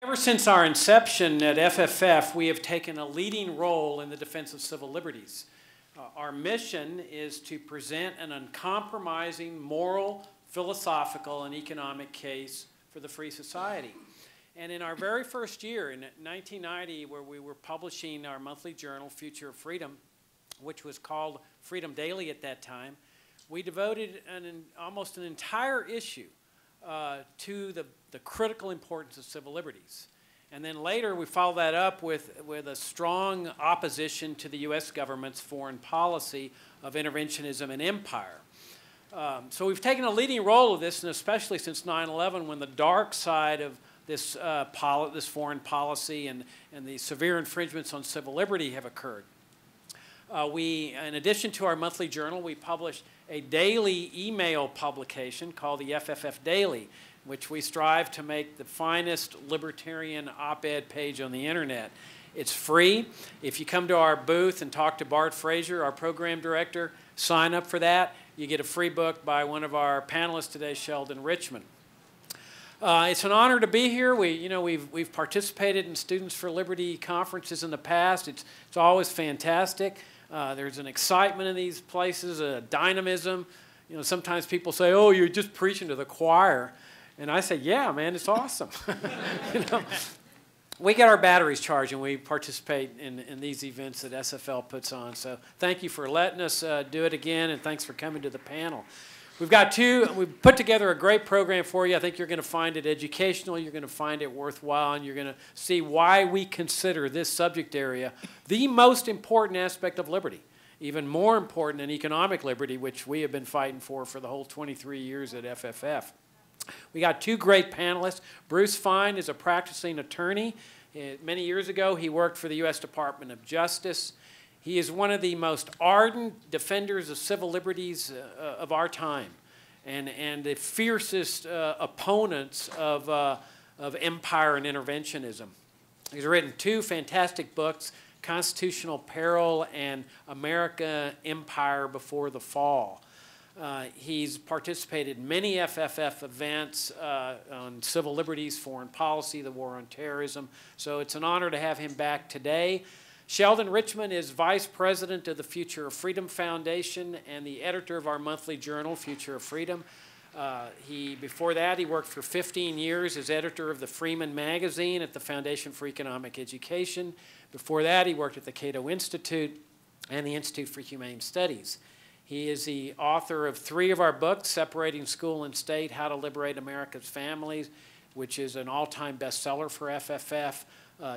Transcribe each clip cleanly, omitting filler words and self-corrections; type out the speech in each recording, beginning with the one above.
Ever since our inception at FFF, we have taken a leading role in the defense of civil liberties. Our mission is to present an uncompromising moral, philosophical, and economic case for the free society. And in our very first year, in 1990, where we were publishing our monthly journal, Future of Freedom, which was called Freedom Daily at that time, we devoted almost an entire issue to the critical importance of civil liberties. And then later we followed that up with a strong opposition to the U.S. government's foreign policy of interventionism and empire. So we've taken a leading role of this, and especially since 9/11, when the dark side of this, this foreign policy and the severe infringements on civil liberty have occurred. In addition to our monthly journal, we publish a daily email publication called the FFF Daily, which we strive to make the finest libertarian op-ed page on the internet. It's free. If you come to our booth and talk to Bart Frazier, our program director, sign up for that. You get a free book by one of our panelists today, Sheldon Richman. It's an honor to be here. We've participated in Students for Liberty conferences in the past. It's always fantastic. There's an excitement in these places, a dynamism. Sometimes people say, "Oh, you're just preaching to the choir." And I say, yeah, man, it's awesome. We get our batteries charged and we participate in these events that SFL puts on. So thank you for letting us do it again, and thanks for coming to the panel. We've put together a great program for you. I think you're going to find it educational, you're going to find it worthwhile, and you're going to see why we consider this subject area the most important aspect of liberty, even more important than economic liberty, which we have been fighting for the whole 23 years at FFF. We got two great panelists. Bruce Fein is a practicing attorney. Many years ago, he worked for the U.S. Department of Justice. He is one of the most ardent defenders of civil liberties of our time, and the fiercest opponents of empire and interventionism. He's written two fantastic books, Constitutional Peril and America, Empire Before the Fall. He's participated in many FFF events on civil liberties, foreign policy, the war on terrorism. So it's an honor to have him back today. Sheldon Richman is Vice President of the Future of Freedom Foundation and the editor of our monthly journal, Future of Freedom. Before that, he worked for 15 years as editor of the Freeman magazine at the Foundation for Economic Education. Before that, he worked at the Cato Institute and the Institute for Humane Studies. He is the author of 3 of our books, Separating School and State, How to Liberate America's Families, which is an all-time bestseller for FFF,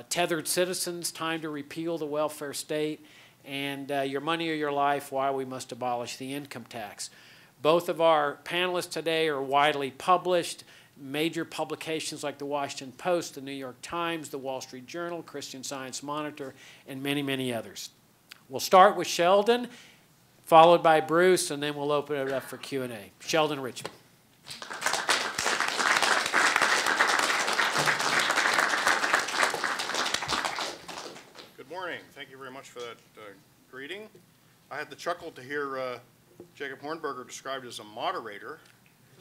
Tethered Citizens, Time to Repeal the Welfare State, and Your Money or Your Life, Why We Must Abolish the Income Tax. Both of our panelists today are widely published. Major publications like the Washington Post, the New York Times, the Wall Street Journal, Christian Science Monitor, and many, many others. We'll start with Sheldon, followed by Bruce, and then we'll open it up for Q&A. Sheldon Richman. Good morning. Thank you very much for that greeting. I had the chuckle to hear Jacob Hornberger described as a moderator,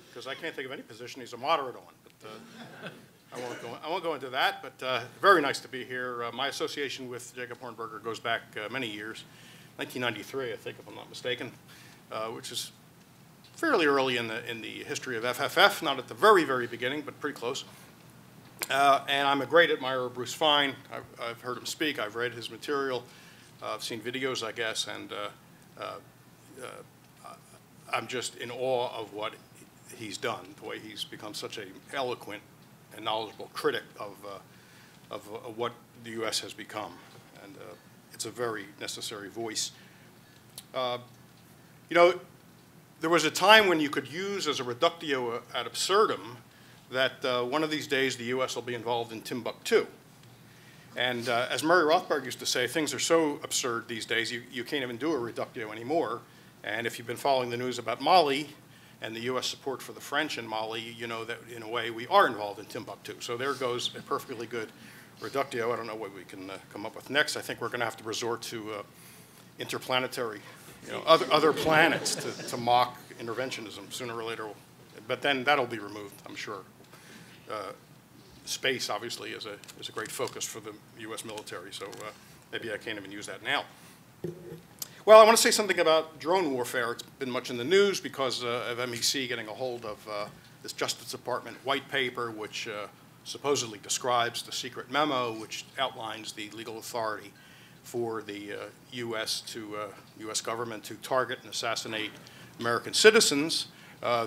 because I can't think of any position he's a moderator on. But I won't go into that, but very nice to be here. My association with Jacob Hornberger goes back many years. 1993, I think, if I'm not mistaken, which is fairly early in the history of FFF, not at the very, very beginning, but pretty close. And I'm a great admirer of Bruce Fein. I've heard him speak. I've read his material. I've seen videos, I guess, and I'm just in awe of what he's done, the way he's become such an eloquent and knowledgeable critic of what the U.S. has become. And it's a very necessary voice. There was a time when you could use as a reductio ad absurdum that one of these days the U.S. will be involved in Timbuktu. And as Murray Rothbard used to say, things are so absurd these days, you can't even do a reductio anymore. And if you've been following the news about Mali and the U.S. support for the French in Mali, you know that in a way we are involved in Timbuktu. So there goes a perfectly good reductio. I don't know what we can come up with next. I think we're going to have to resort to interplanetary, other planets to mock interventionism sooner or later. But then that'll be removed, I'm sure. space, obviously, is a great focus for the U.S. military, so maybe I can't even use that now. Well, I want to say something about drone warfare. It's been much in the news because of MEC getting a hold of this Justice Department white paper, which supposedly describes the secret memo, which outlines the legal authority for the U.S. government to target and assassinate American citizens.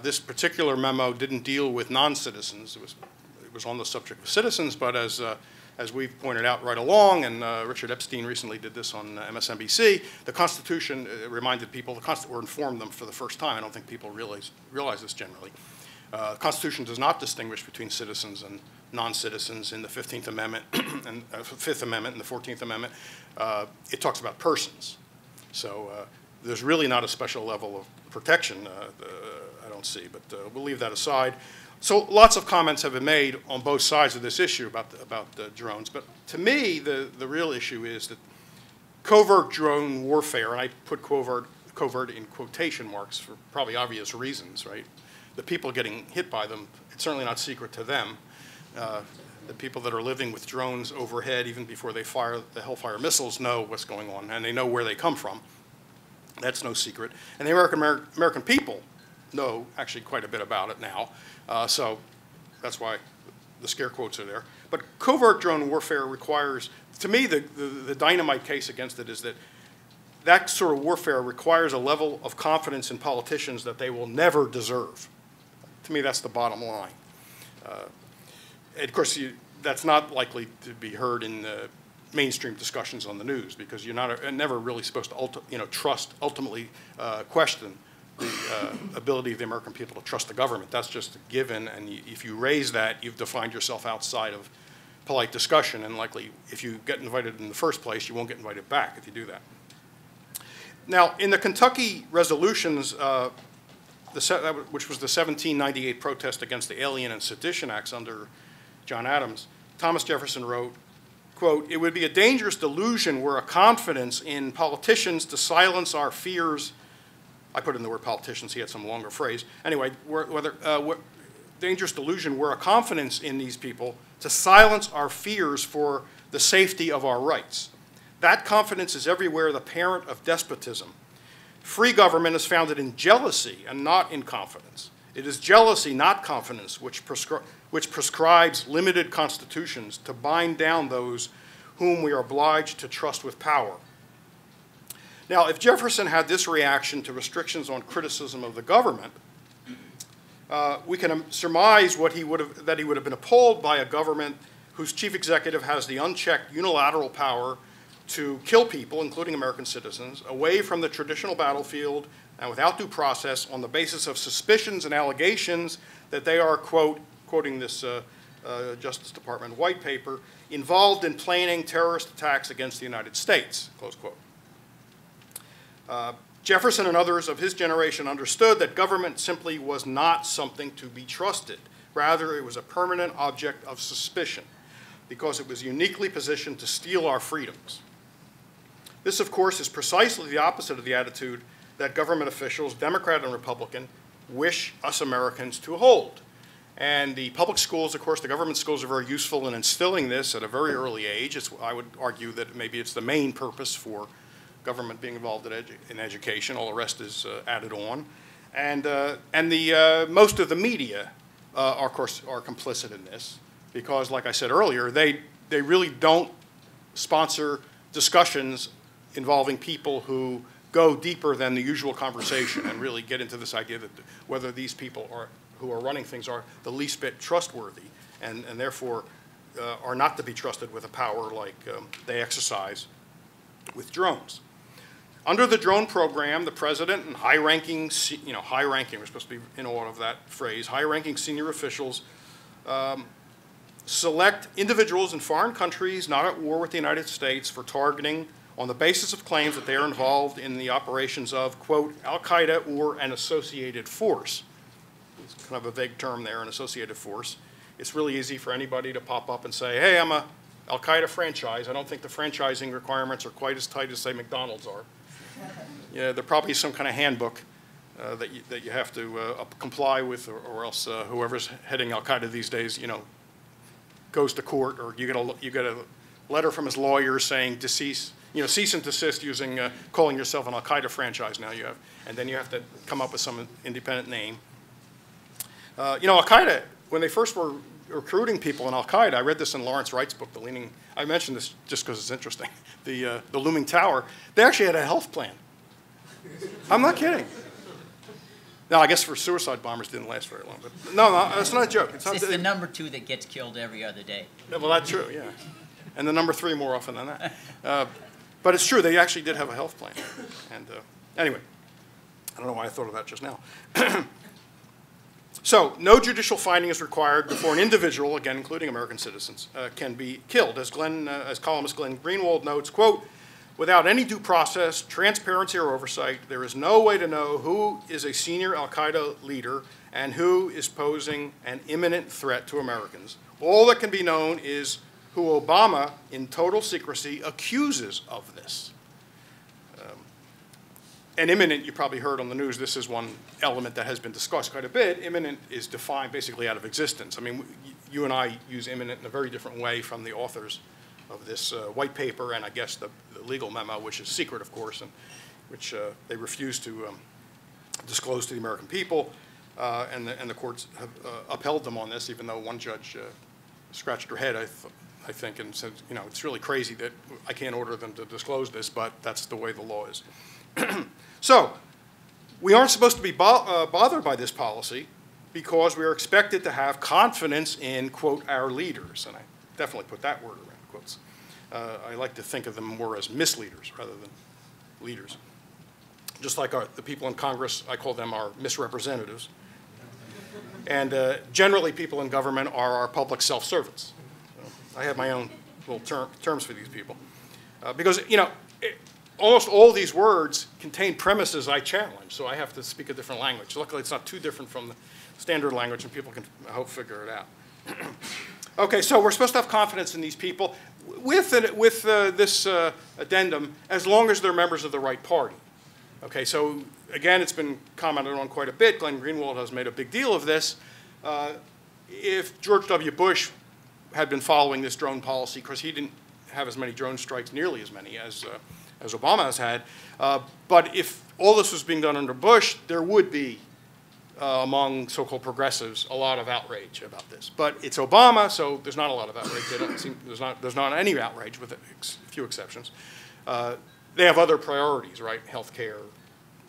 This particular memo didn't deal with non-citizens. It was on the subject of citizens, but as we've pointed out right along, and Richard Epstein recently did this on MSNBC, the Constitution reminded people, or informed them for the first time. I don't think people realize this generally. The Constitution does not distinguish between citizens and non-citizens in the 15th Amendment and 5th Amendment and the 14th Amendment. It talks about persons. So there's really not a special level of protection, I don't see, but we'll leave that aside. So lots of comments have been made on both sides of this issue about drones, but to me, the real issue is that covert drone warfare, and I put covert in quotation marks for probably obvious reasons, right? The people getting hit by them, it's certainly not secret to them. The people that are living with drones overhead, even before they fire the Hellfire missiles, know what's going on, and they know where they come from. That's no secret. And the American people know actually quite a bit about it now, so that's why the scare quotes are there. But covert drone warfare requires, to me, the dynamite case against it is that that sort of warfare requires a level of confidence in politicians that they will never deserve. To me, that's the bottom line. And of course, that's not likely to be heard in mainstream discussions on the news because you're never really supposed to ultimately question the ability of the American people to trust the government. That's just a given, and if you raise that, you've defined yourself outside of polite discussion, and likely if you get invited in the first place, you won't get invited back if you do that. Now, in the Kentucky resolutions, which was the 1798 protest against the Alien and Sedition Acts under John Adams, Thomas Jefferson wrote, quote, "It would be a dangerous delusion were a confidence in politicians to silence our fears." I put in the word politicians, he had some longer phrase. Anyway, dangerous delusion were a confidence in these people to silence our fears for the safety of our rights. That confidence is everywhere the parent of despotism. Free government is founded in jealousy and not in confidence. It is jealousy, not confidence, which prescribes limited constitutions to bind down those whom we are obliged to trust with power. Now, if Jefferson had this reaction to restrictions on criticism of the government, we can surmise that he would have been appalled by a government whose chief executive has the unchecked unilateral power to kill people, including American citizens, away from the traditional battlefield and without due process on the basis of suspicions and allegations that they are, quote, quoting this Justice Department white paper, involved in planning terrorist attacks against the United States, close quote. Jefferson and others of his generation understood that government simply was not something to be trusted. Rather, it was a permanent object of suspicion because it was uniquely positioned to steal our freedoms. This, of course, is precisely the opposite of the attitude that government officials, Democrat and Republican, wish us Americans to hold. And the public schools, of course, the government schools are very useful in instilling this at a very early age. I would argue that maybe it's the main purpose for government being involved in education. All the rest is added on. And most of the media, of course, are complicit in this because, like I said earlier, they really don't sponsor discussions involving people who go deeper than the usual conversation and really get into this idea that whether these people who are running things are the least bit trustworthy and therefore are not to be trusted with a power like they exercise with drones. Under the drone program, the president and high-ranking, we're supposed to be in awe of that phrase, high-ranking senior officials select individuals in foreign countries not at war with the United States for targeting on the basis of claims that they are involved in the operations of, quote, Al-Qaeda or an associated force. It's kind of a vague term there, an associated force. It's really easy for anybody to pop up and say, hey, I'm a Al-Qaeda franchise. I don't think the franchising requirements are quite as tight as, say, McDonald's are. Yeah, there probably is some kind of handbook that you have to comply with, or else whoever's heading Al-Qaeda these days, goes to court, or you get a letter from his lawyer saying cease and desist using calling yourself an Al-Qaeda franchise. Now you have, and then you have to come up with some independent name. Al-Qaeda, when they first were recruiting people in Al-Qaeda, I read this in Lawrence Wright's book, I mentioned this just because it's interesting, the Looming Tower. They actually had a health plan. I'm not kidding. Now, I guess for suicide bombers didn't last very long, but no, that's not a joke. It's the number 2 that gets killed every other day. Well, that's true, yeah. And the number 3 more often than that. But it's true, they actually did have a health plan. And anyway, I don't know why I thought of that just now. So, no judicial finding is required before an individual, again, including American citizens, can be killed. As columnist Glenn Greenwald notes, quote, without any due process, transparency, or oversight, there is no way to know who is a senior al-Qaeda leader and who is posing an imminent threat to Americans. All that can be known is who Obama, in total secrecy, accuses of this. And imminent, you probably heard on the news, this is one element that has been discussed quite a bit. Imminent is defined basically out of existence. I mean, you and I use imminent in a very different way from the authors of this white paper and I guess the legal memo, which is secret, of course, and which they refuse to disclose to the American people. And the courts have upheld them on this, even though one judge scratched her head, I think, and said, it's really crazy that I can't order them to disclose this, but that's the way the law is. So, we aren't supposed to be bothered by this policy because we are expected to have confidence in, quote, our leaders. And I definitely put that word around quotes. I like to think of them more as misleaders rather than leaders. Just like the people in Congress, I call them our misrepresentatives. And generally, people in government are our public self-servants. So I have my own little terms for these people. Because, almost all these words contain premises I challenge, so I have to speak a different language. Luckily, it's not too different from the standard language, and people can, I hope, figure it out. Okay, so we're supposed to have confidence in these people with this addendum as long as they're members of the right party. Okay, so again, it's been commented on quite a bit. Glenn Greenwald has made a big deal of this. If George W. Bush had been following this drone policy, because he didn't have as many drone strikes, nearly as many as Obama has had, but if all this was being done under Bush, there would be among so-called progressives a lot of outrage about this. But it's Obama, so there's not a lot of outrage. There's not any outrage, with a few exceptions. They have other priorities, right? Health care,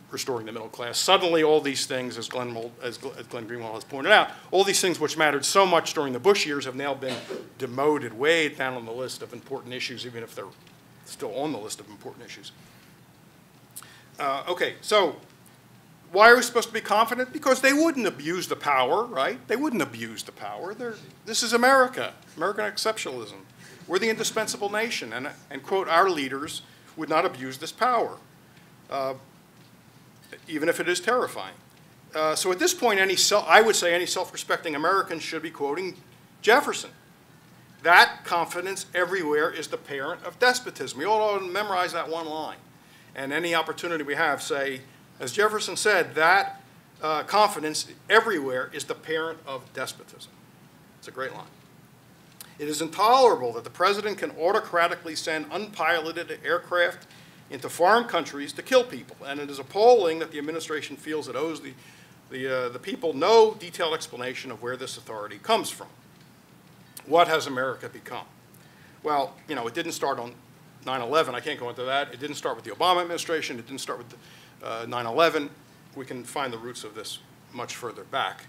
restoring the middle class. Suddenly, all these things, as Glenn Greenwald has pointed out, all these things which mattered so much during the Bush years have now been demoted way down on the list of important issues, even if they're still on the list of important issues. Okay, so why are we supposed to be confident? Because they wouldn't abuse the power, right? They wouldn't abuse the power. This is America, American exceptionalism. We're the indispensable nation, and quote, our leaders would not abuse this power, even if it is terrifying. So at this point, I would say any self-respecting American should be quoting Jefferson. That confidence everywhere is the parent of despotism. We all ought to memorize that one line. And any opportunity we have, say, as Jefferson said, that confidence everywhere is the parent of despotism. It's a great line. It is intolerable that the president can autocratically send unpiloted aircraft into foreign countries to kill people. And it is appalling that the administration feels it owes the people no detailed explanation of where this authority comes from. What has America become? Well, it didn't start on 9/11. I can't go into that. It didn't start with the Obama administration. It didn't start with 9/11. We can find the roots of this much further back.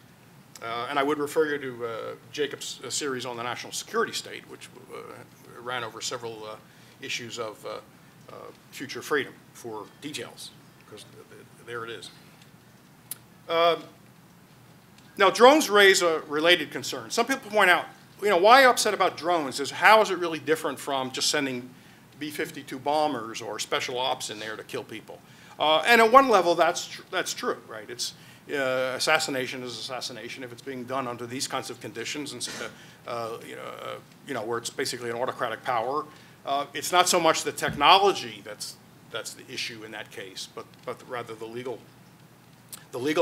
And I would refer you to Jacob's series on the national security state, which ran over several issues of future freedom for details, because there it is. Now, drones raise a related concern. Some people point out, why upset about drones? How is it really different from just sending B-52 bombers or special ops in there to kill people? And at one level, that's true, right? It's assassination is assassination if it's being done under these kinds of conditions, and where it's basically an autocratic power. It's not so much the technology that's the issue in that case, but rather the legal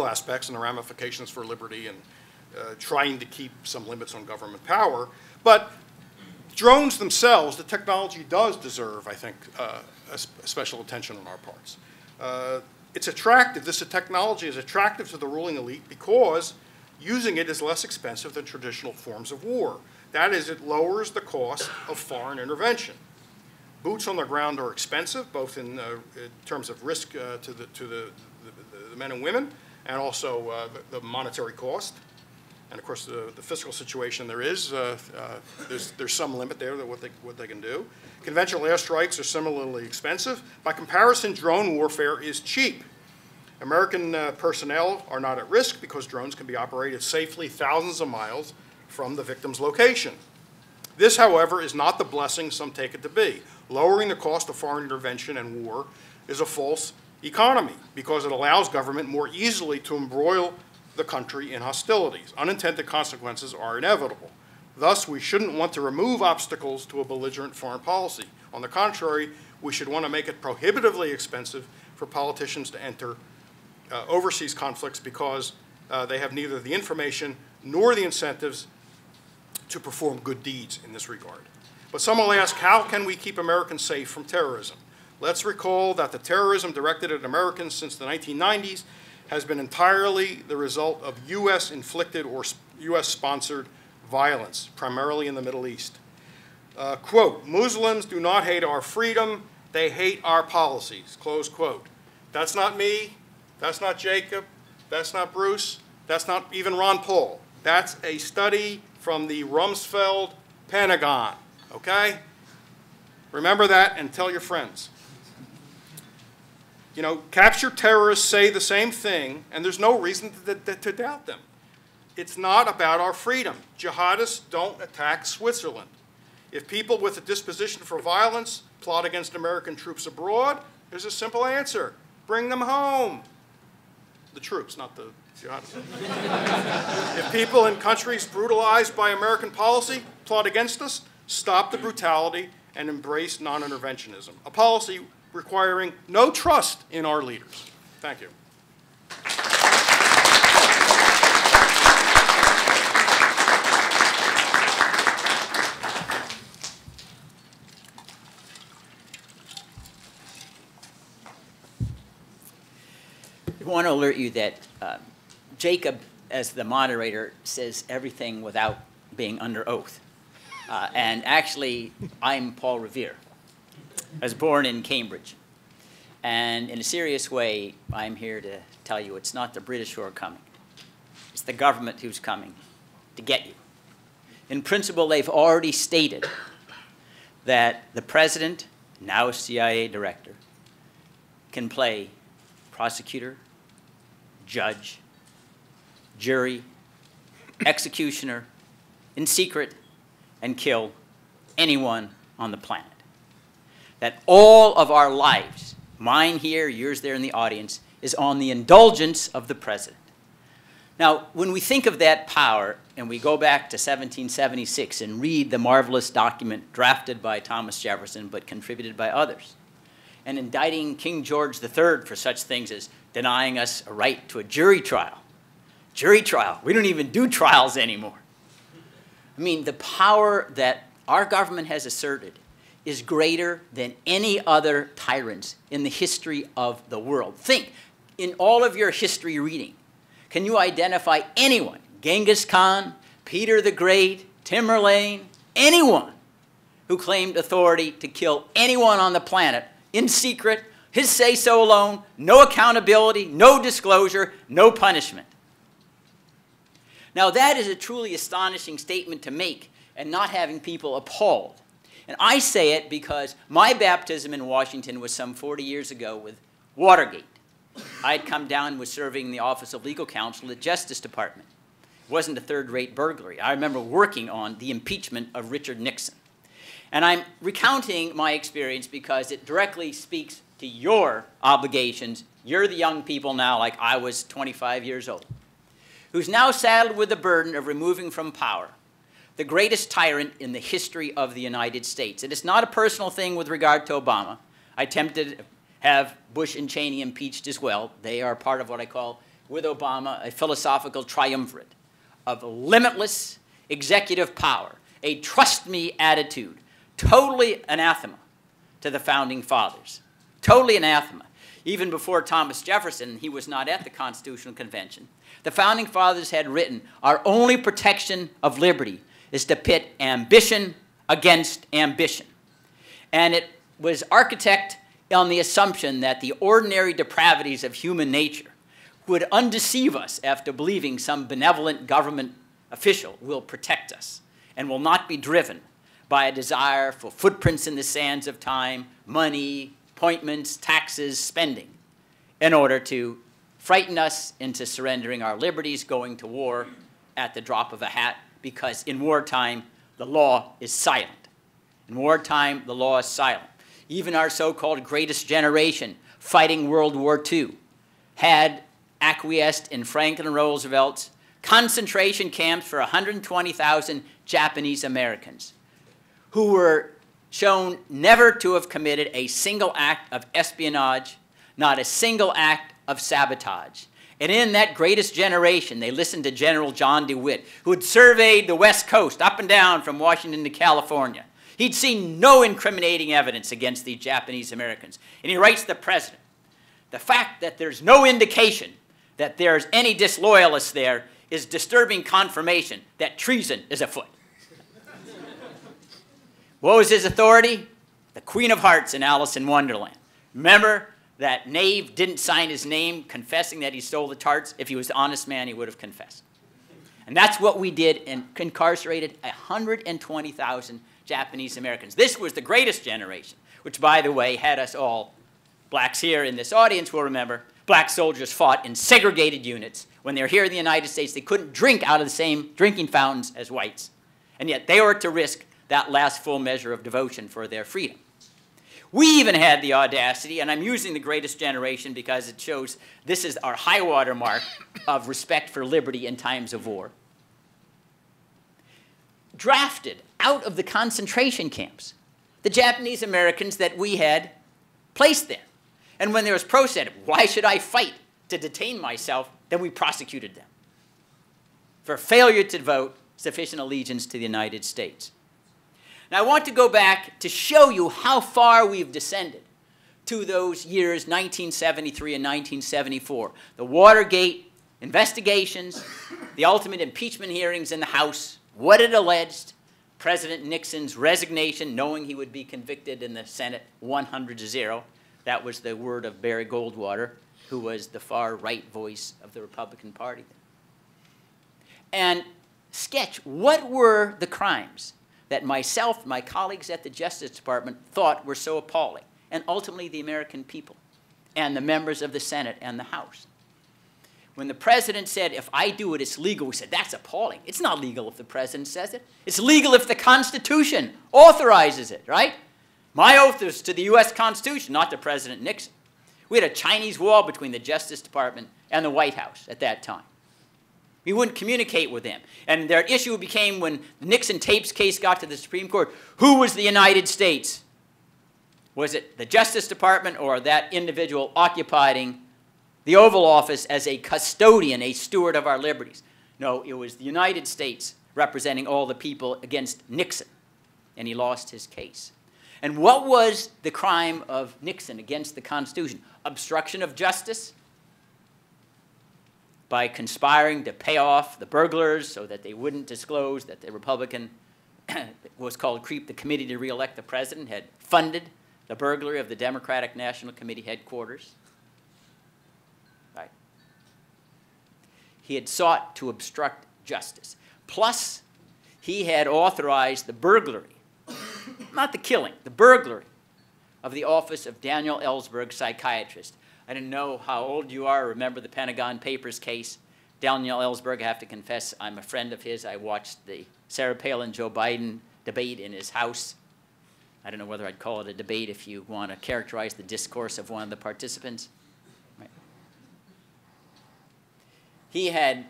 aspects and the ramifications for liberty and trying to keep some limits on government power. But Drones themselves, the technology does deserve, I think, special attention on our parts. It's attractive. This technology is attractive to the ruling elite because using it is less expensive than traditional forms of war. That is, it lowers the cost of foreign intervention. Boots on the ground are expensive, both in terms of risk to the men and women, and also the monetary cost. And of course, the fiscal situation there's some limit there to what they can do. Conventional airstrikes are similarly expensive. By comparison, drone warfare is cheap. American personnel are not at risk because drones can be operated safely thousands of miles from the victim's location. This, however, is not the blessing some take it to be. Lowering the cost of foreign intervention and war is a false economy because it allows government more easily to embroil the country in hostilities. Unintended consequences are inevitable. Thus, we shouldn't want to remove obstacles to a belligerent foreign policy. On the contrary, we should want to make it prohibitively expensive for politicians to enter overseas conflicts because they have neither the information nor the incentives to perform good deeds in this regard. But some will ask, how can we keep Americans safe from terrorism? Let's recall that the terrorism directed at Americans since the 1990s has been entirely the result of U.S.-inflicted or U.S.-sponsored violence, primarily in the Middle East. Quote, Muslims do not hate our freedom, they hate our policies, close quote. That's not me, that's not Jacob, that's not Bruce, that's not even Ron Paul. That's a study from the Rumsfeld Pentagon, okay? Remember that and tell your friends. You know, captured terrorists say the same thing, and there's no reason to doubt them. It's not about our freedom. Jihadists don't attack Switzerland. If people with a disposition for violence plot against American troops abroad, there's a simple answer. Bring them home. The troops, not the jihadists. If people in countries brutalized by American policy plot against us, stop the brutality and embrace non-interventionism, a policy requiring no trust in our leaders. Thank you. I want to alert you that Jacob, as the moderator, says everything without being under oath. And actually, I'm Paul Revere. I was born in Cambridge. And in a serious way, I'm here to tell you it's not the British who are coming. It's the government who's coming to get you. In principle, they've already stated that the president, now CIA director, can play prosecutor, judge, jury, executioner, in secret, and kill anyone on the planet. That all of our lives, mine here, yours there in the audience, is on the indulgence of the president. Now, when we think of that power, and we go back to 1776 and read the marvelous document drafted by Thomas Jefferson but contributed by others, and indicting King George III for such things as denying us a right to a jury trial. Jury trial. We don't even do trials anymore. I mean, the power that our government has asserted is greater than any other tyrants in the history of the world. Think, in all of your history reading, can you identify anyone, Genghis Khan, Peter the Great, Tamerlane, anyone who claimed authority to kill anyone on the planet in secret, his say-so alone, no accountability, no disclosure, no punishment? Now, that is a truly astonishing statement to make and not having people appalled. And I say it because my baptism in Washington was some 40 years ago with Watergate. I had come down and was serving in the Office of Legal Counsel at the Justice Department. It wasn't a third-rate burglary. I remember working on the impeachment of Richard Nixon. And I'm recounting my experience because it directly speaks to your obligations. You're the young people now, like I was 25 years old, who's now saddled with the burden of removing from power the greatest tyrant in the history of the United States. And it's not a personal thing with regard to Obama. I attempted to have Bush and Cheney impeached as well. They are part of what I call, with Obama, a philosophical triumvirate of limitless executive power a trust me attitude, totally anathema to the founding fathers, totally anathema. Even before Thomas Jefferson, he was not at the Constitutional Convention. The founding fathers had written, our only protection of liberty is to pit ambition against ambition. And it was architect on the assumption that the ordinary depravities of human nature would undeceive us after believing some benevolent government official will protect us and will not be driven by a desire for footprints in the sands of time, money, appointments, taxes, spending, in order to frighten us into surrendering our liberties, going to war at the drop of a hat, because in wartime, the law is silent. In wartime, the law is silent. Even our so-called greatest generation fighting World War II had acquiesced in Franklin Roosevelt's concentration camps for 120,000 Japanese Americans who were shown never to have committed a single act of espionage, not a single act of sabotage. And in that greatest generation, they listened to General John DeWitt, who had surveyed the West Coast up and down from Washington to California. He'd seen no incriminating evidence against the Japanese Americans. And he writes the president, the fact that there's no indication that there's any disloyalists there is disturbing confirmation that treason is afoot. What was his authority? The Queen of Hearts in Alice in Wonderland. Remember that knave didn't sign his name confessing that he stole the tarts? If he was an honest man, he would have confessed. And that's what we did and incarcerated 120,000 Japanese Americans. This was the greatest generation, which, by the way, had us all, blacks here in this audience will remember, black soldiers fought in segregated units. When they were here in the United States, they couldn't drink out of the same drinking fountains as whites. And yet they were to risk that last full measure of devotion for their freedom. We even had the audacity, and I'm using the greatest generation because it shows this is our high water mark of respect for liberty in times of war, drafted out of the concentration camps the Japanese Americans that we had placed there. And when there was protest, why should I fight to detain myself? Then we prosecuted them for failure to devote sufficient allegiance to the United States. Now, I want to go back to show you how far we've descended to those years, 1973 and 1974. The Watergate investigations, the ultimate impeachment hearings in the House, what it alleged, President Nixon's resignation, knowing he would be convicted in the Senate 100-0. That was the word of Barry Goldwater, who was the far-right voice of the Republican Party. And sketch what were the crimes that myself, my colleagues at the Justice Department thought were so appalling, and ultimately the American people and the members of the Senate and the House. When the president said, if I do it, it's legal, we said, that's appalling. It's not legal if the president says it. It's legal if the Constitution authorizes it, right? My oath is to the U.S. Constitution, not to President Nixon. We had a Chinese wall between the Justice Department and the White House at that time. We wouldn't communicate with them. And their issue became when the Nixon tapes case got to the Supreme Court, who was the United States? Was it the Justice Department or that individual occupying the Oval Office as a custodian, a steward of our liberties? No, it was the United States representing all the people against Nixon. And he lost his case. And what was the crime of Nixon against the Constitution? Obstruction of justice? By conspiring to pay off the burglars so that they wouldn't disclose that the Republican, was called CREEP, the Committee to Re-elect the President, had funded the burglary of the Democratic National Committee headquarters. Right. He had sought to obstruct justice. Plus, he had authorized the burglary, not the killing, the burglary of the office of Daniel Ellsberg, psychiatrist. I didn't know how old you are. Remember the Pentagon Papers case. Daniel Ellsberg, I have to confess, I'm a friend of his. I watched the Sarah Palin-Joe Biden debate in his house. I don't know whether I'd call it a debate if you want to characterize the discourse of one of the participants. Right. He had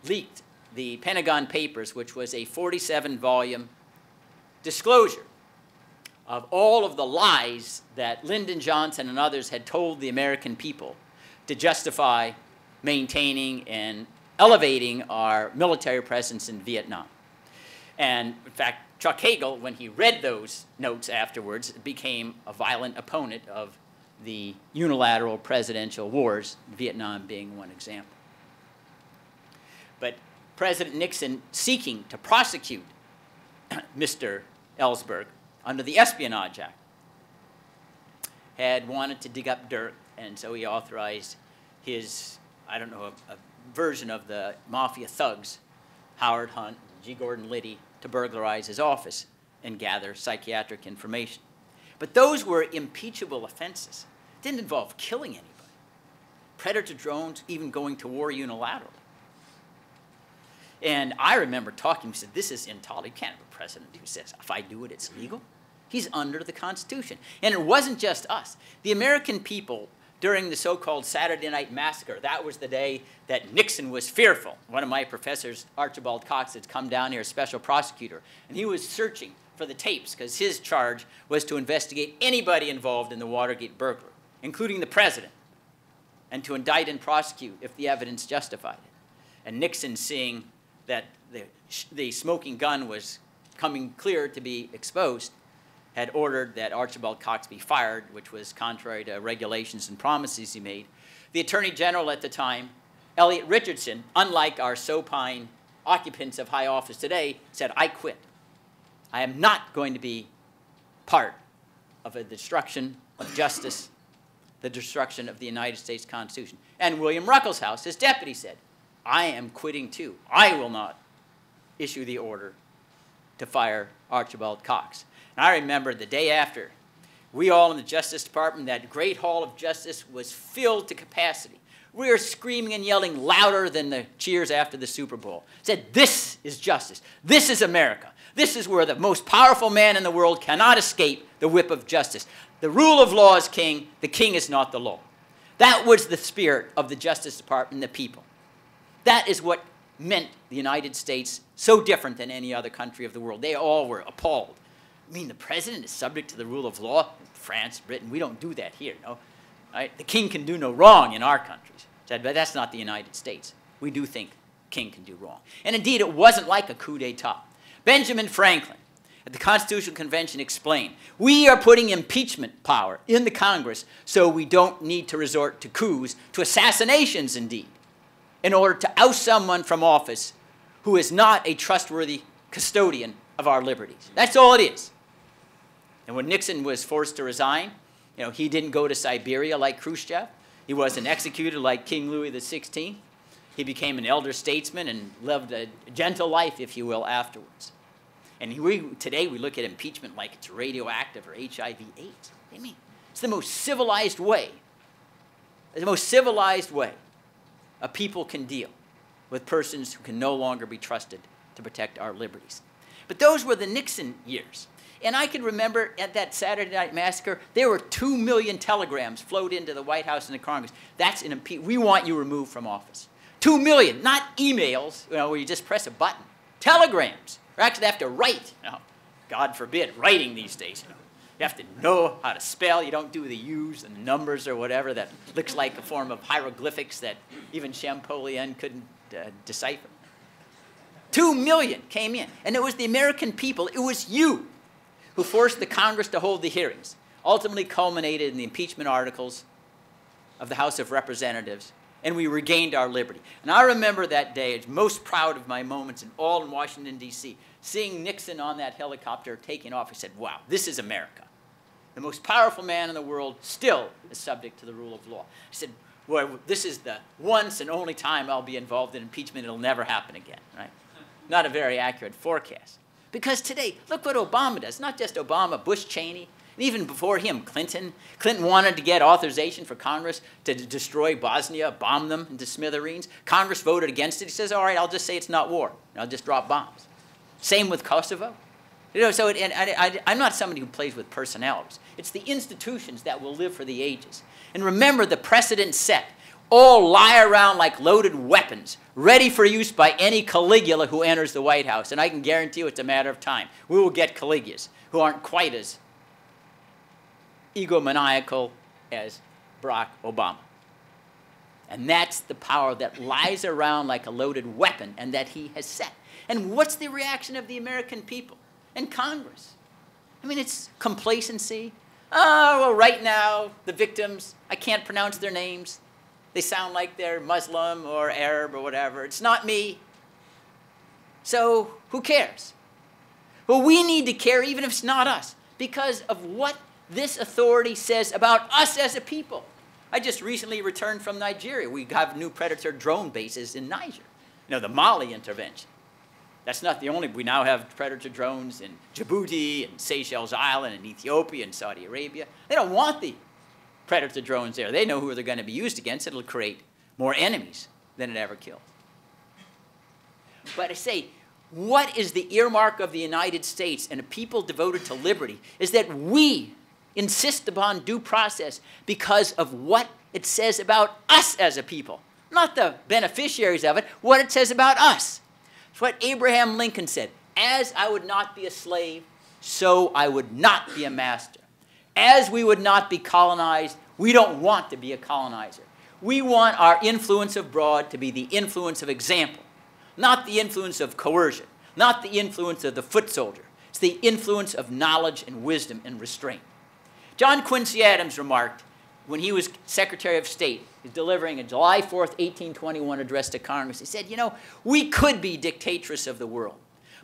leaked the Pentagon Papers, which was a 47-volume disclosure of all of the lies that Lyndon Johnson and others had told the American people to justify maintaining and elevating our military presence in Vietnam. And in fact, Chuck Hagel, when he read those notes afterwards, became a violent opponent of the unilateral presidential wars, Vietnam being one example. But President Nixon, seeking to prosecute Mr. Ellsberg under the Espionage Act, had wanted to dig up dirt, and so he authorized his, I don't know, a version of the mafia thugs, Howard Hunt, G. Gordon Liddy, to burglarize his office and gather psychiatric information. But those were impeachable offenses. It didn't involve killing anybody. Predator drones, even going to war unilaterally. And I remember talking, he said, this is intolerable. You can't have a president who says, if I do it, it's legal. He's under the Constitution. And it wasn't just us. The American people, during the so-called Saturday Night Massacre, that was the day that Nixon was fearful. One of my professors, Archibald Cox, had come down here, a special prosecutor, and he was searching for the tapes because his charge was to investigate anybody involved in the Watergate burglary, including the president, and to indict and prosecute if the evidence justified it. And Nixon, seeing that the smoking gun was coming clear to be exposed, had ordered that Archibald Cox be fired, which was contrary to regulations and promises he made. The Attorney General at the time, Elliot Richardson, unlike our supine occupants of high office today, said, I quit. I am not going to be part of a destruction of justice, the destruction of the United States Constitution. And William Ruckelshaus, his deputy, said, I am quitting too. I will not issue the order to fire Archibald Cox. And I remember the day after, we all in the Justice Department, that great hall of justice was filled to capacity. We were screaming and yelling louder than the cheers after the Super Bowl. Said, this is justice. This is America. This is where the most powerful man in the world cannot escape the whip of justice. The rule of law is king. The king is not the law. That was the spirit of the Justice Department and the people. That is what meant the United States so different than any other country of the world. They all were appalled. I mean, the president is subject to the rule of law? France, Britain, we don't do that here, no? Right? The king can do no wrong in our countries. But that's not the United States. We do think the king can do wrong. And indeed, it wasn't like a coup d'etat. Benjamin Franklin at the Constitutional Convention explained, we are putting impeachment power in the Congress so we don't need to resort to coups, to assassinations indeed, in order to oust someone from office who is not a trustworthy custodian of our liberties. That's all it is. And when Nixon was forced to resign, you know, he didn't go to Siberia like Khrushchev. He wasn't executed like King Louis XVI. He became an elder statesman and lived a gentle life, if you will, afterwards. And today we look at impeachment like it's radioactive or HIV/AIDS. I mean, it's the most civilized way. The most civilized way a people can deal with persons who can no longer be trusted to protect our liberties. But those were the Nixon years. And I can remember at that Saturday Night Massacre, there were 2 million telegrams flowed into the White House and the Congress. That's an impeachment. We want you removed from office. 2 million, not emails, you know, where you just press a button. Telegrams. You actually have to write. You know, God forbid, writing these days. You know. You have to know how to spell. You don't do the U's and the numbers or whatever that looks like a form of hieroglyphics that even Champollion couldn't decipher. 2 million came in. And it was the American people, it was you, who forced the Congress to hold the hearings, ultimately culminated in the impeachment articles of the House of Representatives, and we regained our liberty. And I remember that day, it's most proud of my moments in Washington, D.C., seeing Nixon on that helicopter taking off. I said, wow, this is America. The most powerful man in the world still is subject to the rule of law. I said, well, this is the once and only time I'll be involved in impeachment. It'll never happen again, right? Not a very accurate forecast. Because today, look what Obama does. Not just Obama, Bush, Cheney, and even before him, Clinton. Clinton wanted to get authorization for Congress to destroy Bosnia, bomb them into smithereens. Congress voted against it. He says, all right, I'll just say it's not war. I'll just drop bombs. Same with Kosovo. You know, so I'm not somebody who plays with personalities. It's the institutions that will live for the ages. And remember the precedent set. All lie around like loaded weapons, ready for use by any Caligula who enters the White House. And I can guarantee you it's a matter of time. We will get Caligulas who aren't quite as egomaniacal as Barack Obama. And that's the power that lies around like a loaded weapon and that he has set. And what's the reaction of the American people and Congress? I mean, it's complacency. Oh, well, right now, the victims, I can't pronounce their names. They sound like they're Muslim or Arab or whatever. It's not me. So who cares? Well, we need to care even if it's not us because of what this authority says about us as a people. I just recently returned from Nigeria. We have new Predator drone bases in Niger. You know, the Mali intervention. That's not the only. We now have Predator drones in Djibouti and Seychelles Island and Ethiopia and Saudi Arabia. They don't want the Predator drones there. They know who they're going to be used against. It'll create more enemies than it ever kills. But I say, what is the earmark of the United States and a people devoted to liberty is that we insist upon due process because of what it says about us as a people. Not the beneficiaries of it, what it says about us. It's what Abraham Lincoln said, as I would not be a slave, so I would not be a master. As we would not be colonized, we don't want to be a colonizer. We want our influence abroad to be the influence of example, not the influence of coercion, not the influence of the foot soldier. It's the influence of knowledge and wisdom and restraint. John Quincy Adams remarked when he was Secretary of State, he's delivering a July 4th, 1821 address to Congress. He said, you know, we could be dictatress of the world,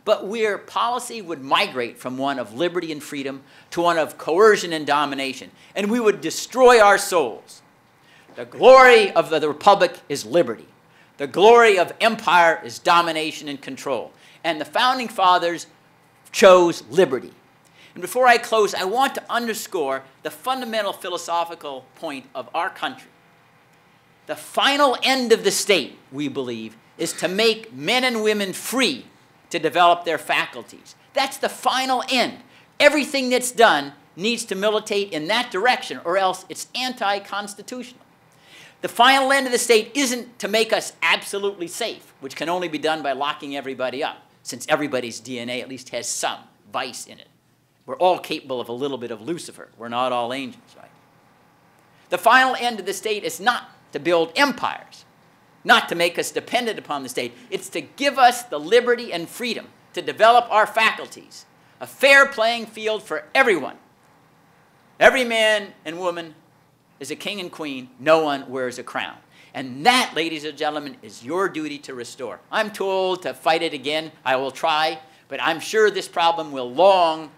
but where policy would migrate from one of liberty and freedom to one of coercion and domination, and we would destroy our souls. The glory of the Republic is liberty. The glory of empire is domination and control. And the Founding Fathers chose liberty. And before I close, I want to underscore the fundamental philosophical point of our country. The final end of the state, we believe, is to make men and women free to develop their faculties. That's the final end. Everything that's done needs to militate in that direction, or else it's anti-constitutional. The final end of the state isn't to make us absolutely safe, which can only be done by locking everybody up, since everybody's DNA at least has some vice in it. We're all capable of a little bit of Lucifer. We're not all angels, right? The final end of the state is not to build empires, not to make us dependent upon the state. It's to give us the liberty and freedom to develop our faculties, a fair playing field for everyone. Every man and woman is a king and queen. No one wears a crown. And that, ladies and gentlemen, is your duty to restore. I'm told to fight it again. I will try, but I'm sure this problem will long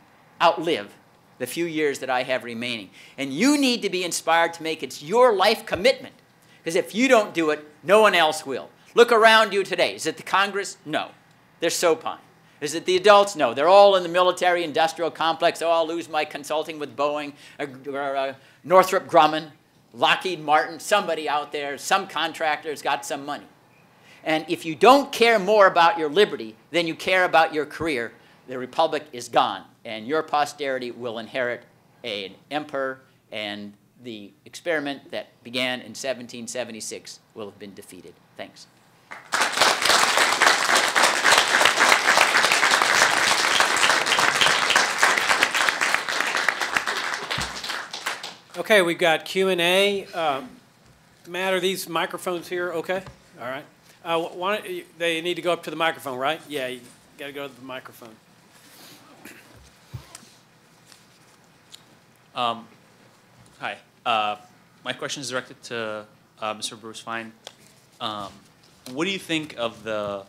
outlive the few years that I have remaining. And you need to be inspired to make it your life commitment. Because if you don't do it, no one else will. Look around you today. Is it the Congress? No. They're supine. Is it the adults? No. They're all in the military-industrial complex. Oh, I'll lose my consulting with Boeing, or Northrop Grumman, Lockheed Martin, somebody out there, some contractor's got some money. And if you don't care more about your liberty than you care about your career, the republic is gone, and your posterity will inherit an emperor, and the experiment that began in 1776 will have been defeated. Thanks. Okay, we've got Q&A. Matt, are these microphones here okay? All right. They need to go up to the microphone, right? Yeah, you got to go to the microphone. Hi. My question is directed to Mr. Bruce Fein. What do you think of the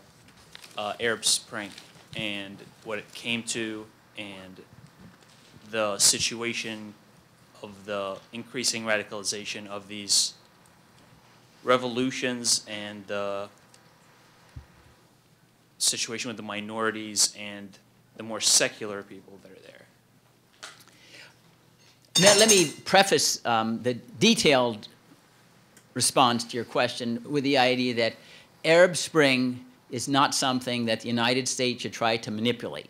Arab Spring and what it came to, and the situation of the increasing radicalization of these revolutions, and the situation with the minorities and the more secular people that are there? Now, let me preface the detailed response to your question with the idea that Arab Spring is not something that the United States should try to manipulate.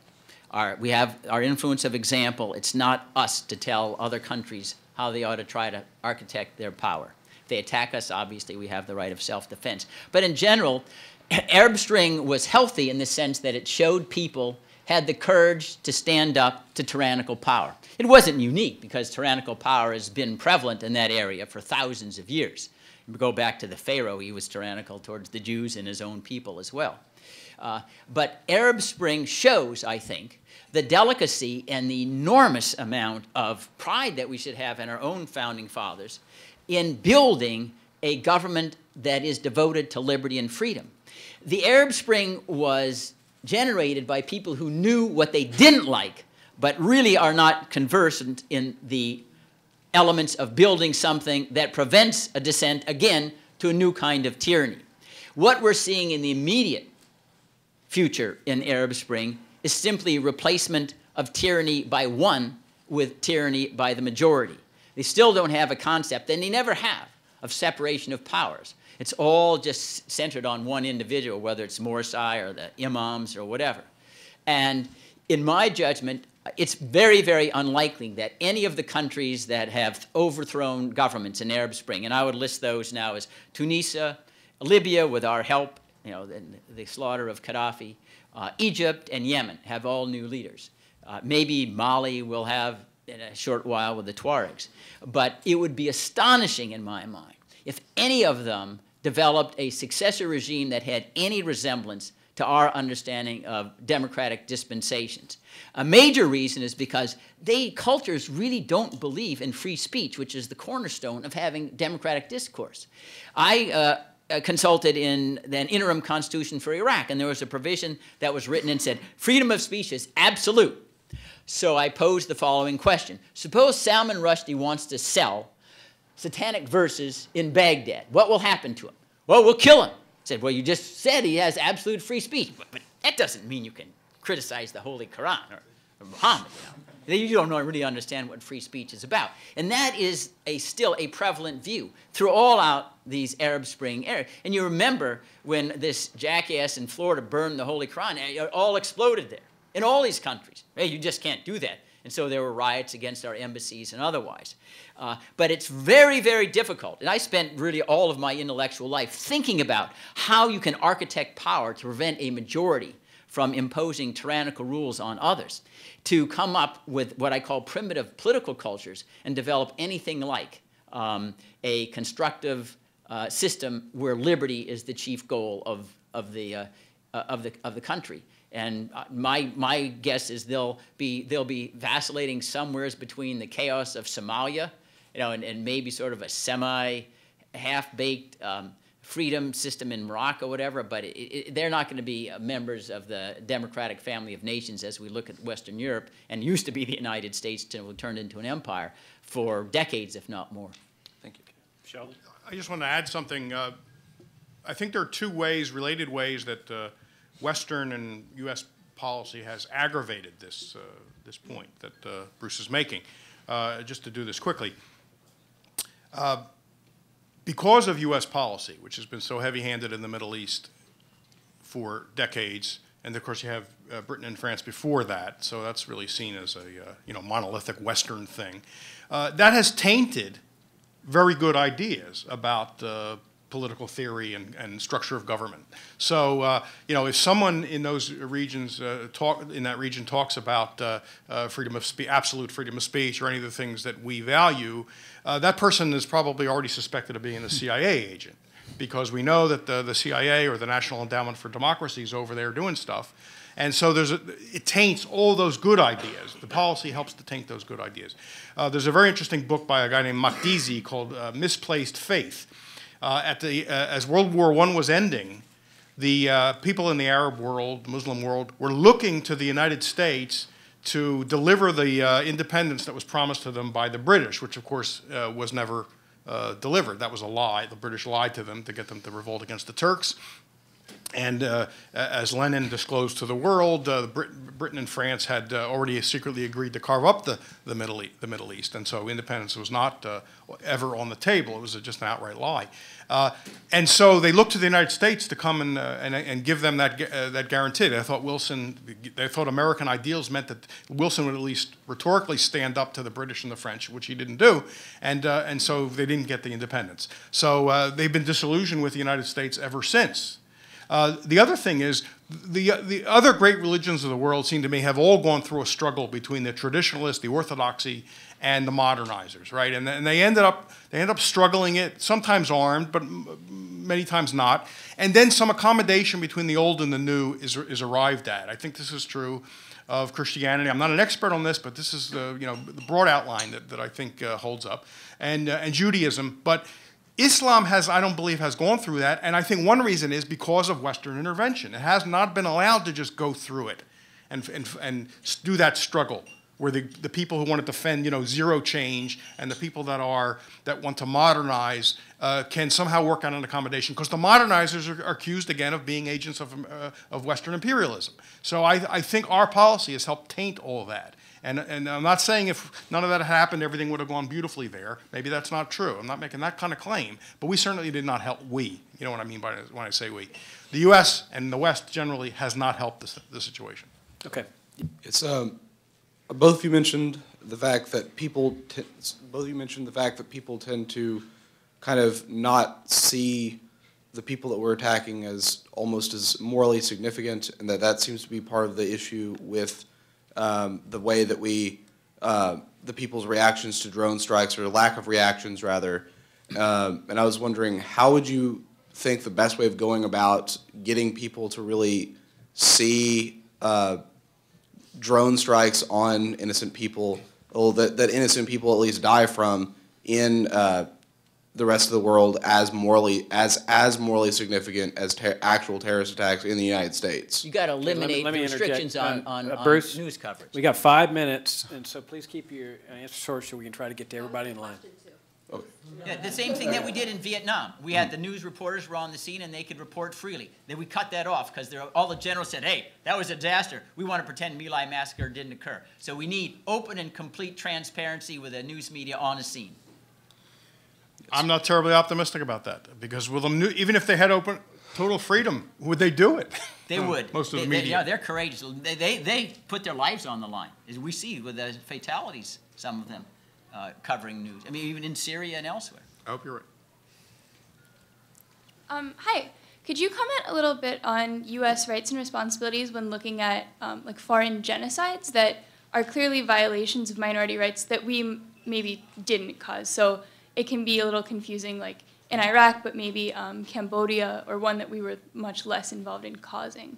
We have our influence of example. It's not us to tell other countries how they ought to try to architect their power. If they attack us, obviously, we have the right of self-defense. But in general, Arab Spring was healthy in the sense that it showed people had the courage to stand up to tyrannical power. It wasn't unique, because tyrannical power has been prevalent in that area for thousands of years. Go back to the Pharaoh, he was tyrannical towards the Jews and his own people as well. But Arab Spring shows, I think, the delicacy and the enormous amount of pride that we should have in our own founding fathers in building a government that is devoted to liberty and freedom. The Arab Spring was generated by people who knew what they didn't like, but really are not conversant in the elements of building something that prevents a descent, again, to a new kind of tyranny. What we're seeing in the immediate future in Arab Spring is simply replacement of tyranny by one with tyranny by the majority. They still don't have a concept, and they never have, of separation of powers. It's all just centered on one individual, whether it's Morsi or the imams or whatever. And in my judgment, it's very, very unlikely that any of the countries that have overthrown governments in Arab Spring, and I would list those now as Tunisia, Libya with our help, you know, the slaughter of Gaddafi, Egypt and Yemen have all new leaders. Maybe Mali will have in a short while with the Tuaregs. But it would be astonishing in my mind if any of them developed a successor regime that had any resemblance to our understanding of democratic dispensations. A major reason is because cultures really don't believe in free speech, which is the cornerstone of having democratic discourse. I consulted in an interim constitution for Iraq, and there was a provision that was written and said, freedom of speech is absolute. So I posed the following question. Suppose Salman Rushdie wants to sell satanic verses in Baghdad. What will happen to him? Well, we'll kill him. I said, well, you just said he has absolute free speech, but that doesn't mean you can criticize the Holy Quran or Muhammad. You don't really understand what free speech is about. And that is still a prevalent view throughout these Arab Spring era. And you remember when this jackass in Florida burned the Holy Quran, it all exploded there in all these countries. Hey, you just can't do that. And so there were riots against our embassies and otherwise. But it's very, very difficult. And I spent really all of my intellectual life thinking about how you can architect power to prevent a majority from imposing tyrannical rules on others, to come up with what I call primitive political cultures and develop anything like a constructive system where liberty is the chief goal of the country. And my guess is they'll be vacillating somewhere between the chaos of Somalia, and maybe sort of a semi-half-baked freedom system in Morocco, whatever, but they're not going to be members of the democratic family of nations as we look at Western Europe, and used to be the United States until it turned into an empire for decades, if not more. Thank you. Sheldon? I just want to add something. I think there are two related ways that Western and U.S. policy has aggravated this point that Bruce is making. Just to do this quickly. Because of U.S. policy, which has been so heavy-handed in the Middle East for decades, and of course you have Britain and France before that, so that's really seen as a monolithic Western thing. That has tainted very good ideas about political theory and structure of government. So if someone in those regions talks about freedom of speech, absolute freedom of speech, or any of the things that we value, that person is probably already suspected of being a CIA agent, because we know that the CIA or the National Endowment for Democracy is over there doing stuff. And so it taints all those good ideas. The policy helps to taint those good ideas. There's a very interesting book by a guy named Makdisi called Misplaced Faith. As World War I was ending, the people in the Arab world, Muslim world, were looking to the United States to deliver the independence that was promised to them by the British, which of course was never delivered. That was a lie. The British lied to them to get them to revolt against the Turks. And as Lenin disclosed to the world, Britain and France had already secretly agreed to carve up the Middle East, and so independence was not ever on the table. It was just an outright lie. And so they looked to the United States to come and give them that guarantee. They thought American ideals meant that Wilson would at least rhetorically stand up to the British and the French, which he didn't do, and so they didn't get the independence. So they've been disillusioned with the United States ever since. The other thing is, the other great religions of the world seem to me have all gone through a struggle between the traditionalists, the orthodoxy, and the modernizers, right? And they end up struggling it, sometimes armed, but many times not. And then some accommodation between the old and the new is arrived at. I think this is true of Christianity. I'm not an expert on this, but this is the broad outline that I think holds up, and Judaism. But Islam I don't believe, has gone through that, and I think one reason is because of Western intervention. It has not been allowed to just go through it and do that struggle, where the people who want to defend zero change and the people that want to modernize can somehow work on an accommodation, because the modernizers are accused again of being agents of Western imperialism. So I think our policy has helped taint all of that. And I'm not saying if none of that had happened, everything would have gone beautifully there. Maybe that's not true. I'm not making that kind of claim. But we certainly did not help. You know what I mean when I say we. The U.S. and the West generally has not helped the situation. Okay. It's both of you mentioned the fact that people tend to kind of not see the people that we're attacking as almost as morally significant, and that seems to be part of the issue with the way that the people's reactions to drone strikes, or lack of reactions rather. And I was wondering, how would you think the best way of going about getting people to really see drone strikes on innocent people, or that innocent people at least die from, in the rest of the world as morally significant as actual terrorist attacks in the United States? You got to eliminate let me the restrictions interject. on Bruce, news coverage. We got 5 minutes, and so please keep your answers short so we can try to get to everybody in line. Okay. Yeah, the same thing that we did in Vietnam. We had the news reporters were on the scene and they could report freely. Then we cut that off because all the generals said, hey, that was a disaster. We want to pretend My Lai massacre didn't occur. So we need open and complete transparency with the news media on the scene. I'm not terribly optimistic about that, because even if they had total freedom, would they do it? They would. Most of the media. They're courageous. They put their lives on the line, as we see with the fatalities, some of them. Covering news. I mean, even in Syria and elsewhere. I hope you're right. Hi. Could you comment a little bit on U.S. rights and responsibilities when looking at like foreign genocides that are clearly violations of minority rights that we maybe didn't cause? So it can be a little confusing, like in Iraq, but maybe Cambodia, or one that we were much less involved in causing.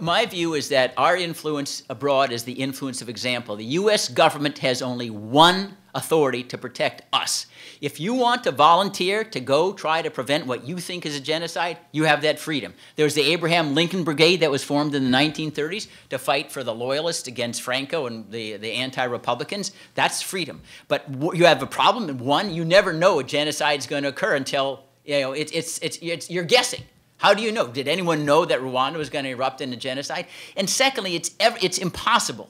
My view is that our influence abroad is the influence of example. The U.S. government has only one authority to protect us. If you want to volunteer to go try to prevent what you think is a genocide, you have that freedom. There was the Abraham Lincoln Brigade that was formed in the 1930s to fight for the loyalists against Franco and the anti-Republicans. That's freedom. But you have a problem. One, you never know a genocide is going to occur until you're guessing. How do you know? Did anyone know that Rwanda was going to erupt into genocide? And secondly, it's impossible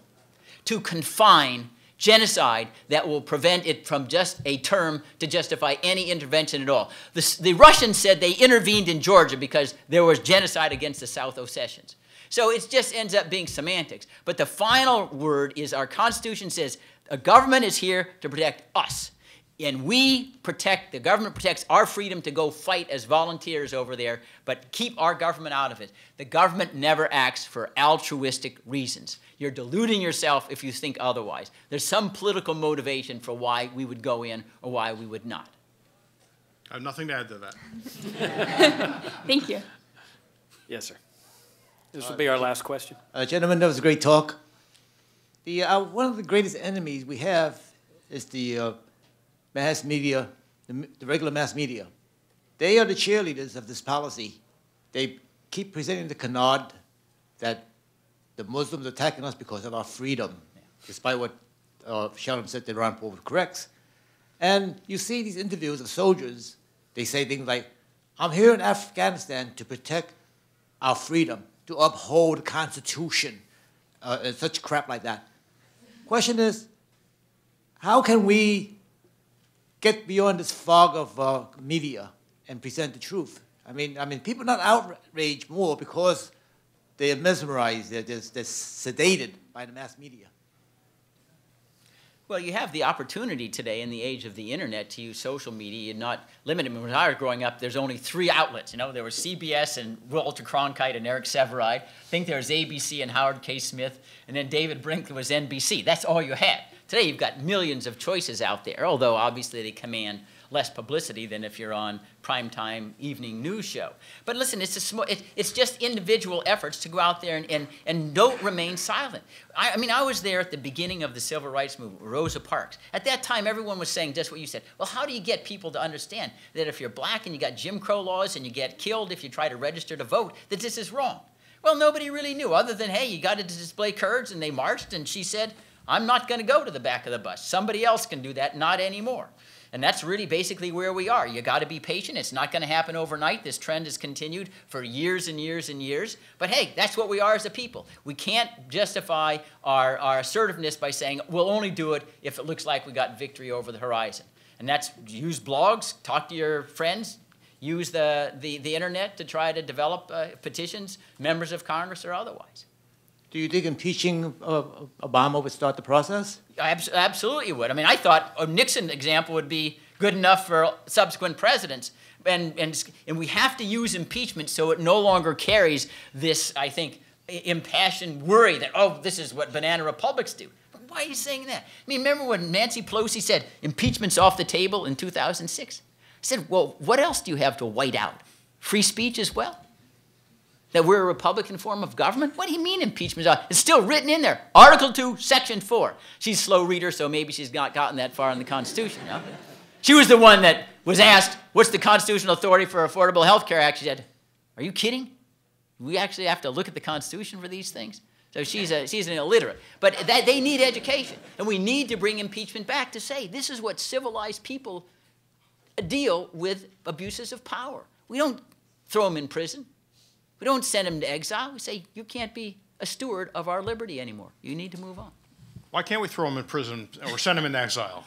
to confine genocide that will prevent it from just a term to justify any intervention at all. The Russians said they intervened in Georgia because there was genocide against the South Ossetians. So it just ends up being semantics. But the final word is our Constitution says a government is here to protect us. And the government protects our freedom to go fight as volunteers over there, but keep our government out of it. The government never acts for altruistic reasons. You're deluding yourself if you think otherwise. There's some political motivation for why we would go in or why we would not. I have nothing to add to that. Thank you. Yes, sir. This will be our last question. Gentlemen, that was a great talk. One of the greatest enemies we have is the mass media, the regular mass media. They are the cheerleaders of this policy. They keep presenting the canard that the Muslims are attacking us because of our freedom, despite what Sheldon said that Ron Paul corrects. And you see these interviews of soldiers, they say things like, I'm here in Afghanistan to protect our freedom, to uphold the Constitution, and such crap like that. Question is, how can we get beyond this fog of media and present the truth? I mean, people are not outraged more because they're mesmerized, they're sedated by the mass media. Well, you have the opportunity today in the age of the internet to use social media and not limit it. When I was growing up, there's only 3 outlets. You know, there was CBS and Walter Cronkite and Eric Sevareid. I think there was ABC and Howard K. Smith, and then David Brinkley was NBC. That's all you had. Today, you've got millions of choices out there, although obviously they command less publicity than if you're on primetime evening news show. But listen, it's just individual efforts to go out there and don't remain silent. I mean, I was there at the beginning of the civil rights movement, Rosa Parks. At that time, everyone was saying just what you said. Well, how do you get people to understand that if you're black and you got Jim Crow laws and you get killed if you try to register to vote, that this is wrong? Well, nobody really knew, other than, hey, you got to display courage, and they marched, and she said, I'm not going to go to the back of the bus. Somebody else can do that, not anymore. And that's really basically where we are. You got to be patient. It's not going to happen overnight. This trend has continued for years and years and years. But hey, that's what we are as a people. We can't justify our assertiveness by saying we'll only do it if it looks like we got victory over the horizon. And that's use blogs, talk to your friends, use the internet to try to develop petitions, members of Congress or otherwise. Do you think impeaching Obama would start the process? Absolutely would. I mean, I thought a Nixon example would be good enough for subsequent presidents. And we have to use impeachment so it no longer carries this, I think, impassioned worry that, oh, this is what banana republics do. But why are you saying that? I mean, remember when Nancy Pelosi said impeachment's off the table in 2006? I said, well, what else do you have to white out? Free speech as well? That we're a Republican form of government? What do you mean impeachment? It's still written in there. Article 2, Section 4. She's a slow reader, so maybe she's not gotten that far in the Constitution. You know? She was the one that was asked, what's the constitutional authority for Affordable Health Care Act? She said, are you kidding? We actually have to look at the Constitution for these things? So she's an illiterate. But they need education. And we need to bring impeachment back to say, this is what civilized people deal with abuses of power. We don't throw them in prison. We don't send them to exile. We say, you can't be a steward of our liberty anymore. You need to move on. Why can't we throw them in prison or send them into exile?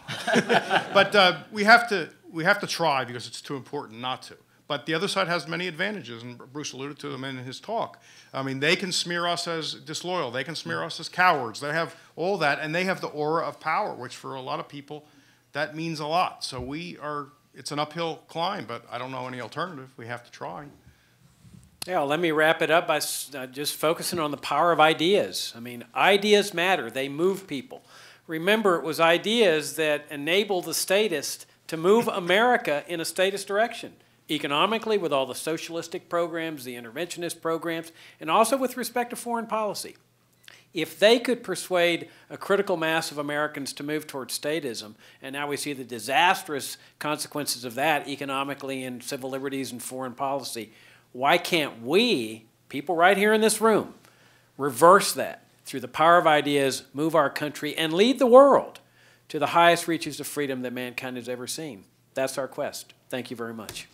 But we have to try because it's too important not to. But the other side has many advantages, and Bruce alluded to them in his talk. I mean, they can smear us as disloyal. They can smear us as cowards. They have all that, and they have the aura of power, which for a lot of people, that means a lot. So it's an uphill climb, but I don't know any alternative. We have to try. Yeah, let me wrap it up by just focusing on the power of ideas. I mean, ideas matter. They move people. Remember, it was ideas that enabled the statists to move America in a statist direction, economically with all the socialistic programs, the interventionist programs, and also with respect to foreign policy. If they could persuade a critical mass of Americans to move towards statism, and now we see the disastrous consequences of that economically and civil liberties and foreign policy, why can't we, people right here in this room, reverse that through the power of ideas, move our country, and lead the world to the highest reaches of freedom that mankind has ever seen? That's our quest. Thank you very much.